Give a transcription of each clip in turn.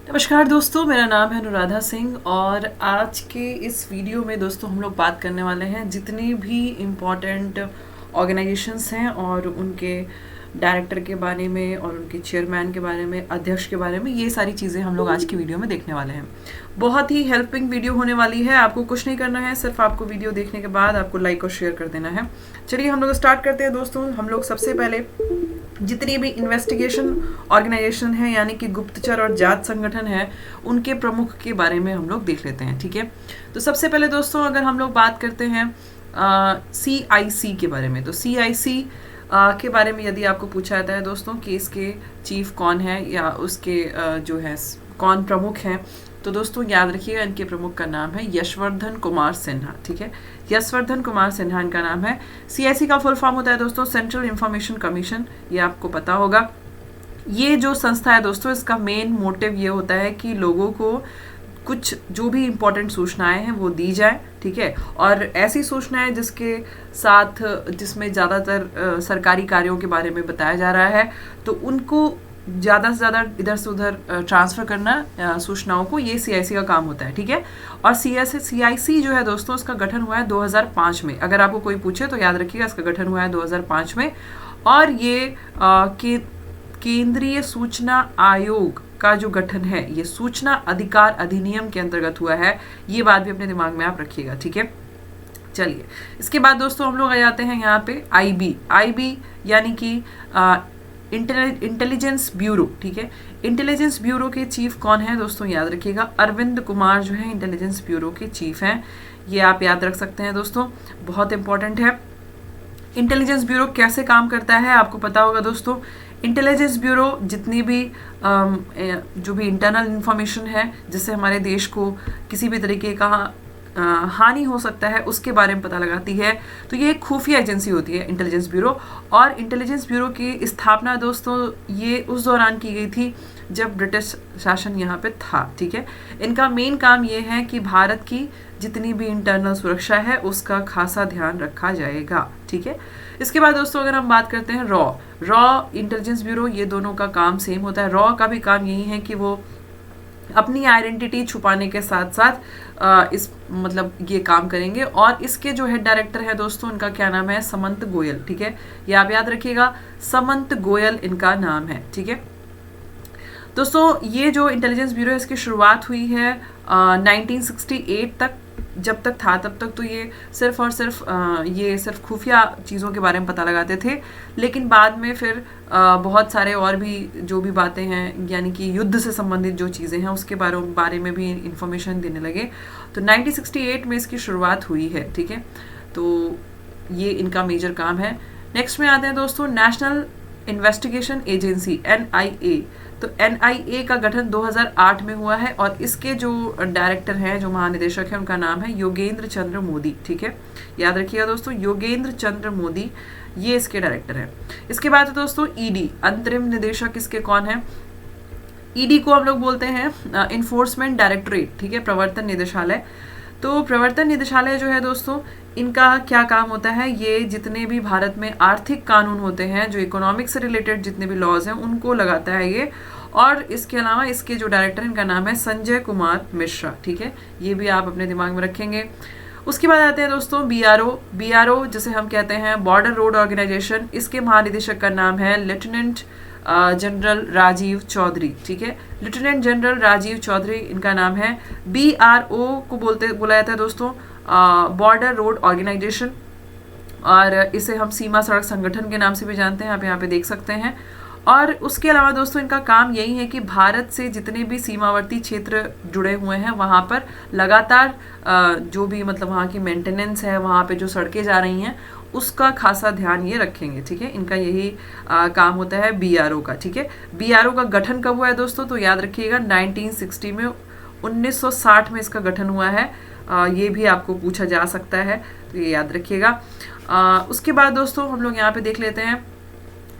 नमस्कार दोस्तों, मेरा नाम है अनुराधा सिंह और आज के इस वीडियो में दोस्तों हम लोग बात करने वाले हैं जितनी भी इम्पोर्टेंट ऑर्गेनाइजेशंस हैं और उनके डायरेक्टर के बारे में और उनके चेयरमैन के बारे में, अध्यक्ष के बारे में, ये सारी चीज़ें हम लोग आज की वीडियो में देखने वाले हैं। बहुत ही हेल्पिंग वीडियो होने वाली है। आपको कुछ नहीं करना है, सिर्फ आपको वीडियो देखने के बाद आपको लाइक और शेयर कर देना है। चलिए हम लोग स्टार्ट करते हैं दोस्तों। हम लोग सबसे पहले जितनी भी इन्वेस्टिगेशन ऑर्गेनाइजेशन है यानी कि गुप्तचर और जांच संगठन है, उनके प्रमुख के बारे में हम लोग देख लेते हैं। ठीक है, तो सबसे पहले दोस्तों अगर हम लोग बात करते हैं CIC के बारे में, तो CIC के बारे में यदि आपको पूछा जाता है दोस्तों कि इसके चीफ कौन है या उसके जो है कौन प्रमुख हैं, तो दोस्तों याद रखिएगा इनके प्रमुख का नाम है यशवर्धन कुमार सिन्हा। ठीक है, यशवर्धन कुमार सिन्हा इनका नाम है। CIC का फुल फॉर्म होता है दोस्तों सेंट्रल इंफॉर्मेशन कमीशन, ये आपको पता होगा। ये जो संस्था है दोस्तों, इसका मेन मोटिव ये होता है कि लोगों को कुछ जो भी इम्पोर्टेंट सूचनाएं हैं वो दी जाए। ठीक है, और ऐसी सूचनाएं जिसके साथ जिसमें ज़्यादातर सरकारी कार्यों के बारे में बताया जा रहा है, तो उनको ज़्यादा से ज़्यादा इधर से उधर ट्रांसफ़र करना सूचनाओं को, ये CIC का काम होता है। ठीक है, और CIC जो है दोस्तों, इसका गठन हुआ है 2005 में। अगर आपको कोई पूछे तो याद रखिएगा इसका गठन हुआ है 2005 में। और ये केंद्रीय सूचना आयोग का जो गठन है, ये सूचना अधिकार अधिनियम के अंतर्गत हुआ है। ये बात भी अपने दिमाग में आप रखिएगा। ठीक है, चलिए इसके बाद दोस्तों हम लोग आ जाते हैं यहाँ पे IB यानी कि इंटेलिजेंस ब्यूरो। ठीक है, इंटेलिजेंस ब्यूरो के चीफ कौन है दोस्तों, याद रखिएगा अरविंद कुमार जो है इंटेलिजेंस ब्यूरो के चीफ हैं। ये आप याद रख सकते हैं दोस्तों, बहुत इंपॉर्टेंट है। इंटेलिजेंस ब्यूरो कैसे काम करता है आपको पता होगा दोस्तों। इंटेलिजेंस ब्यूरो जितनी भी जो भी इंटरनल इंफॉर्मेशन है जिससे हमारे देश को किसी भी तरीके का हानि हो सकता है उसके बारे में पता लगाती है, तो ये एक खुफिया एजेंसी होती है इंटेलिजेंस ब्यूरो। और इंटेलिजेंस ब्यूरो की स्थापना दोस्तों ये उस दौरान की गई थी जब ब्रिटिश शासन यहाँ पे था। ठीक है, इनका मेन काम ये है कि भारत की जितनी भी इंटरनल सुरक्षा है उसका खासा ध्यान रखा जाएगा। ठीक है, इसके बाद दोस्तों अगर हम बात करते हैं रॉ इंटेलिजेंस ब्यूरो, ये दोनों का काम सेम होता है। रॉ का भी काम यही है कि वो अपनी आइडेंटिटी छुपाने के साथ साथ इस मतलब ये काम करेंगे। और इसके जो हेड डायरेक्टर है दोस्तों, इनका क्या नाम है, समंत गोयल। ठीक है, ये आप याद रखिएगा, समंत गोयल इनका नाम है। ठीक है दोस्तों, ये जो इंटेलिजेंस ब्यूरो है इसकी शुरुआत हुई है 1968 तक। जब तक था तब तक तो ये सिर्फ और सिर्फ ये सिर्फ खुफिया चीज़ों के बारे में पता लगाते थे, लेकिन बाद में फिर बहुत सारे और भी जो भी बातें हैं यानी कि युद्ध से संबंधित जो चीज़ें हैं उसके बारे में भी इंफॉर्मेशन देने लगे। तो 1968 में इसकी शुरुआत हुई है। ठीक है, तो ये इनका मेजर काम है। नेक्स्ट में आते हैं दोस्तों नेशनल इन्वेस्टिगेशन एजेंसी NIA। तो NIA का गठन 2008 में हुआ है और इसके जो डायरेक्टर हैं, जो महानिदेशक हैं, उनका नाम है योगेंद्र चंद्र मोदी। ठीक है, याद रखिएगा दोस्तों, योगेंद्र चंद्र मोदी ये इसके डायरेक्टर हैं। इसके बाद दोस्तों ED, अंतरिम निदेशक इसके कौन है। ED को हम लोग बोलते हैं इन्फोर्समेंट डायरेक्टरेट। ठीक है, प्रवर्तन निदेशालय। तो प्रवर्तन निदेशालय जो है दोस्तों, इनका क्या काम होता है, ये जितने भी भारत में आर्थिक कानून होते हैं, जो इकोनॉमिक से रिलेटेड जितने भी लॉज हैं, उनको लगाता है ये। और इसके अलावा इसके जो डायरेक्टर हैं इनका नाम है संजय कुमार मिश्रा। ठीक है, ये भी आप अपने दिमाग में रखेंगे। उसके बाद आते हैं दोस्तों BRO जिसे हम कहते हैं बॉर्डर रोड ऑर्गेनाइजेशन। इसके महानिदेशक का नाम है लेफ्टिनेंट जनरल राजीव चौधरी। ठीक है, लेफ्टिनेंट जनरल राजीव चौधरी इनका नाम है। BRO को बोला जाता है दोस्तों बॉर्डर रोड ऑर्गेनाइजेशन, और इसे हम सीमा सड़क संगठन के नाम से भी जानते हैं, आप यहाँ पे देख सकते हैं। और उसके अलावा दोस्तों इनका काम यही है कि भारत से जितने भी सीमावर्ती क्षेत्र जुड़े हुए हैं वहाँ पर लगातार जो भी मतलब वहाँ की मेंटेनेंस है, वहाँ पे जो सड़कें जा रही हैं उसका खासा ध्यान ये रखेंगे। ठीक है, इनका यही काम होता है BRO का। ठीक है, BRO का गठन कब हुआ है दोस्तों, तो याद रखिएगा 1960 में, 1960 में इसका गठन हुआ है। ये भी आपको पूछा जा सकता है, तो ये याद रखिएगा। उसके बाद दोस्तों हम लोग यहाँ पे देख लेते हैं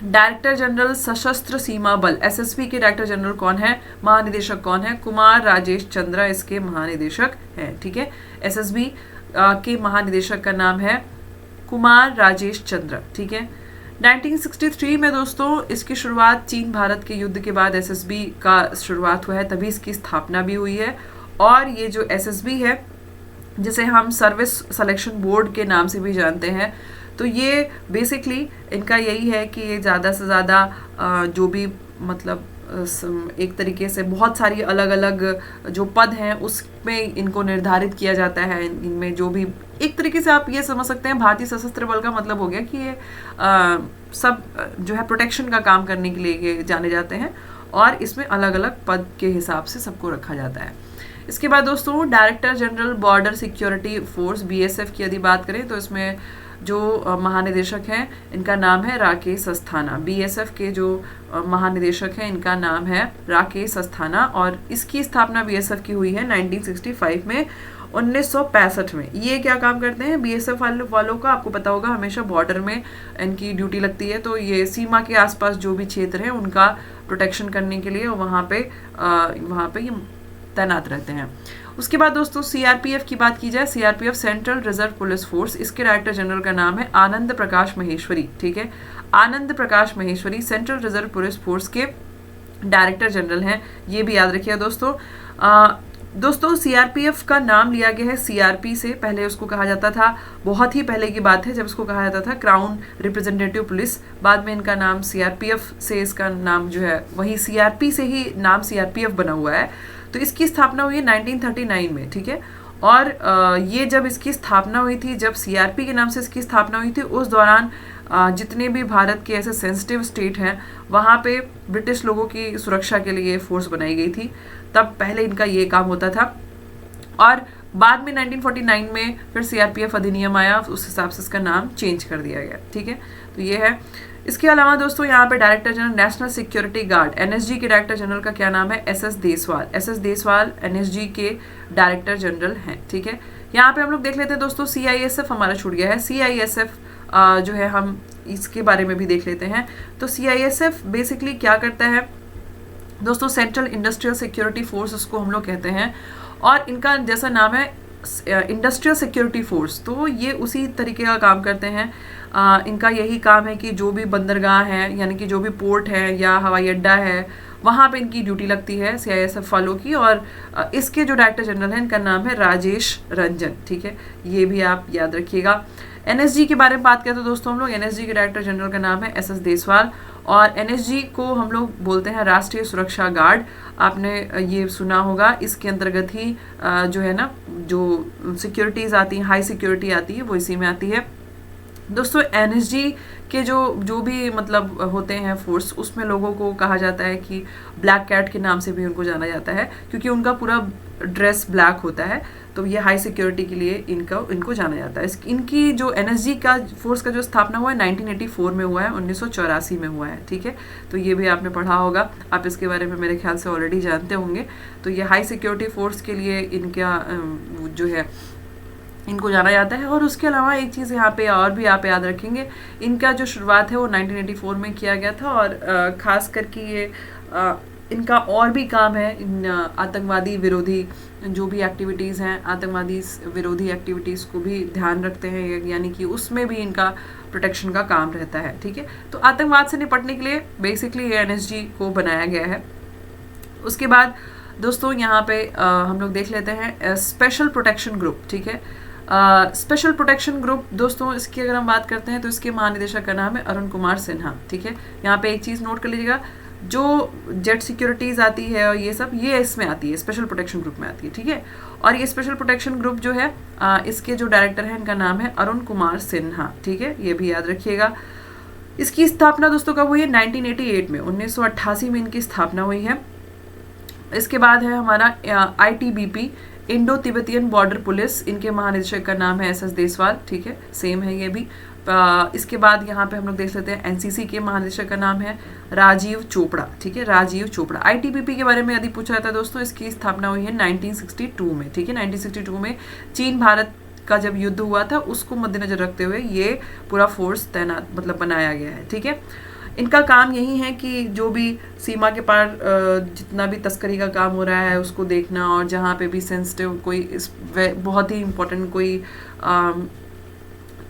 डायरेक्टर जनरल सशस्त्र सीमा बल, SSB के डायरेक्टर जनरल कौन है, महानिदेशक कौन है, कुमार राजेश चंद्रा इसके महानिदेशक हैं। ठीक है, SSB के महानिदेशक का नाम है कुमार राजेश चंद्र। ठीक है, 1963 में दोस्तों इसकी शुरुआत चीन भारत के युद्ध के बाद एसएसबी का शुरुआत हुआ है, तभी इसकी स्थापना भी हुई है। और ये जो एसएसबी है जिसे हम सर्विस सिलेक्शन बोर्ड के नाम से भी जानते हैं, तो ये बेसिकली इनका यही है कि ये ज़्यादा से ज़्यादा जो भी मतलब एक तरीके से बहुत सारी अलग अलग जो पद हैं उसमें इनको निर्धारित किया जाता है। इनमें जो भी एक तरीके से आप ये समझ सकते हैं भारतीय सशस्त्र बल का मतलब हो गया कि ये सब जो है प्रोटेक्शन का काम करने के लिए ये जाने जाते हैं और इसमें अलग अलग पद के हिसाब से सबको रखा जाता है। इसके बाद दोस्तों director general border security force BSF की यदि बात करें तो इसमें जो महानिदेशक हैं इनका नाम है राकेश अस्थाना। बीएसएफ के जो महानिदेशक हैं इनका नाम है राकेश अस्थाना और इसकी स्थापना बीएसएफ की हुई है 1965 में 1965 में। ये क्या काम करते हैं बीएसएफ वालों का आपको पता होगा हमेशा बॉर्डर में इनकी ड्यूटी लगती है, तो ये सीमा के आसपास जो भी क्षेत्र है उनका प्रोटेक्शन करने के लिए वहाँ पे ये तैनात रहते हैं। उसके बाद दोस्तों सीआरपीएफ की बात की जाए, CRPF central reserve police force, इसके डायरेक्टर जनरल का नाम है आनंद प्रकाश महेश्वरी। ठीक है, Anand Prakash Maheshwari central reserve police force के डायरेक्टर जनरल हैं, ये भी याद रखिएगा दोस्तों। दोस्तों सीआरपीएफ का नाम लिया गया है सीआरपी से, पहले उसको कहा जाता था, बहुत ही पहले की बात है जब इसको कहा जाता था क्राउन रिप्रेजेंटेटिव पुलिस, बाद में इनका नाम सीआरपीएफ से इसका नाम जो है वही सीआरपी से ही नाम सीआरपीएफ बना हुआ है। तो इसकी स्थापना हुई है 1939 में। ठीक है, और ये जब इसकी स्थापना हुई थी, जब सीआरपी के नाम से इसकी स्थापना हुई थी, उस दौरान जितने भी भारत के ऐसे सेंसिटिव स्टेट हैं वहाँ पे ब्रिटिश लोगों की सुरक्षा के लिए फोर्स बनाई गई थी, तब पहले इनका ये काम होता था। और बाद में 1949 में फिर सीआरपीएफ अधिनियम आया, उस हिसाब से इसका नाम चेंज कर दिया गया। ठीक है, तो ये है। इसके अलावा दोस्तों यहाँ पे director general national security guard NSG के डायरेक्टर जनरल का क्या नाम है SS Deswal. SS Deswal NSG के डायरेक्टर जनरल हैं। ठीक है, यहाँ पे हम लोग देख लेते हैं दोस्तों सीआईएसएफ हमारा छूट गया है। सीआईएसएफ जो है हम इसके बारे में भी देख लेते हैं। तो सीआईएसएफ बेसिकली क्या करता है दोस्तों, सेंट्रल इंडस्ट्रियल सिक्योरिटी फोर्स उसको हम लोग कहते हैं, और इनका जैसा नाम है इंडस्ट्रियल सिक्योरिटी फोर्स, तो ये उसी तरीके का काम करते हैं। इनका यही काम है कि जो भी बंदरगाह है यानी कि जो भी पोर्ट है या हवाई अड्डा है वहाँ पे इनकी ड्यूटी लगती है सीआईएसएफ वालों की। और इसके जो डायरेक्टर जनरल हैं इनका नाम है राजेश रंजन। ठीक है, ये भी आप याद रखिएगा। एनएसजी के बारे में बात करें तो दोस्तों हम लोग एनएसजी के डायरेक्टर जनरल का नाम है एसएस देसवाल, और एनएसजी को हम लोग बोलते हैं राष्ट्रीय सुरक्षा गार्ड। आपने ये सुना होगा, इसके अंतर्गत ही जो है ना जो सिक्योरिटीज़ आती हैं, हाई सिक्योरिटी आती है, वो इसी में आती है। दोस्तों एनएसजी के जो भी मतलब होते हैं फोर्स, उसमें लोगों को कहा जाता है कि ब्लैक कैट के नाम से भी उनको जाना जाता है, क्योंकि उनका पूरा ड्रेस ब्लैक होता है, तो ये हाई सिक्योरिटी के लिए इनको जाना जाता है। इनकी जो एनएसजी का फोर्स का जो स्थापना हुआ है 1984 में हुआ है, 1984 में हुआ है। ठीक है, तो ये भी आपने पढ़ा होगा, आप इसके बारे में मेरे ख्याल से ऑलरेडी जानते होंगे। तो ये हाई सिक्योरिटी फोर्स के लिए इनका जो है इनको जाना जाता है। और उसके अलावा एक चीज़ यहाँ पे और भी आप याद रखेंगे, इनका जो शुरुआत है वो 1984 में किया गया था, और ख़ास करके ये इनका और भी काम है, इन आतंकवादी विरोधी जो भी एक्टिविटीज़ हैं, आतंकवादी विरोधी एक्टिविटीज़ को भी ध्यान रखते हैं, यानी कि उसमें भी इनका प्रोटेक्शन का काम रहता है। ठीक है, तो आतंकवाद से निपटने के लिए बेसिकली ये एनएसजी को बनाया गया है। उसके बाद दोस्तों यहाँ पे हम लोग देख लेते हैं स्पेशल प्रोटेक्शन ग्रुप। ठीक है, स्पेशल प्रोटेक्शन ग्रुप दोस्तों इसकी अगर हम बात करते हैं तो इसके महानिदेशक का नाम है अरुण कुमार सिन्हा। ठीक है, यहाँ पे एक चीज़ नोट कर लीजिएगा, जो जेट सिक्योरिटीज़ आती है और ये सब ये इसमें आती है, स्पेशल प्रोटेक्शन ग्रुप में आती है। ठीक है, और ये स्पेशल प्रोटेक्शन ग्रुप जो है इसके जो डायरेक्टर हैं इनका नाम है अरुण कुमार सिन्हा। ठीक है, ये भी याद रखिएगा। इसकी स्थापना दोस्तों कब हुई है 1988 में, 1988 में इनकी स्थापना हुई है। इसके बाद है हमारा ITBP Indo Tibetan border police, इनके महानिदेशक का नाम है एसएस देसवाल। ठीक है, सेम है ये भी। इसके बाद यहाँ पे हम लोग देख लेते हैं एनसीसी के महानिदेशक का नाम है राजीव चोपड़ा। ठीक है, राजीव चोपड़ा। आईटीबीपी के बारे में यदि पूछा जाता है दोस्तों, इसकी स्थापना हुई है 1962 में। ठीक है, 1962 में चीन भारत का जब युद्ध हुआ था उसको मद्देनजर रखते हुए ये पूरा फोर्स तैनात मतलब बनाया गया है। ठीक है, इनका काम यही है कि जो भी सीमा के पार जितना भी तस्करी का काम हो रहा है उसको देखना, और जहाँ पे भी सेंसिटिव कोई बहुत ही इम्पोर्टेंट कोई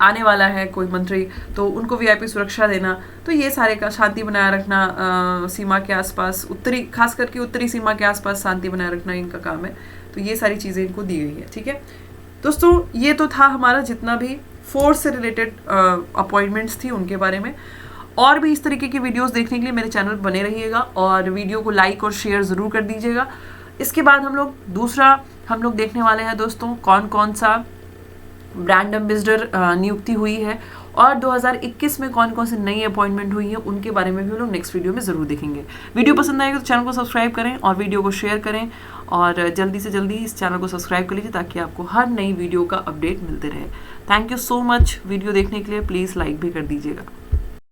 आने वाला है कोई मंत्री तो उनको वीआईपी सुरक्षा देना, तो ये सारे का शांति बनाए रखना सीमा के आसपास, उत्तरी खास करके उत्तरी सीमा के आसपास शांति बनाए रखना इनका काम है। तो ये सारी चीज़ें इनको दी गई है। ठीक है दोस्तों, ये तो था हमारा जितना भी फोर्स से रिलेटेड अपॉइंटमेंट्स थी उनके बारे में। और भी इस तरीके की वीडियोस देखने के लिए मेरे चैनल पर बने रहिएगा और वीडियो को लाइक और शेयर ज़रूर कर दीजिएगा। इसके बाद हम लोग देखने वाले हैं दोस्तों कौन कौन सा ब्रांड एम्बेसडर नियुक्ति हुई है और 2021 में कौन कौन सी नई अपॉइंटमेंट हुई है उनके बारे में भी हम लोग नेक्स्ट वीडियो में ज़रूर देखेंगे। वीडियो पसंद आएगा तो चैनल को सब्सक्राइब करें और वीडियो को शेयर करें और जल्दी से जल्दी इस चैनल को सब्सक्राइब कर लीजिए ताकि आपको हर नई वीडियो का अपडेट मिलते रहे। Thank you so much video देखने के लिए। प्लीज़ लाइक भी कर दीजिएगा।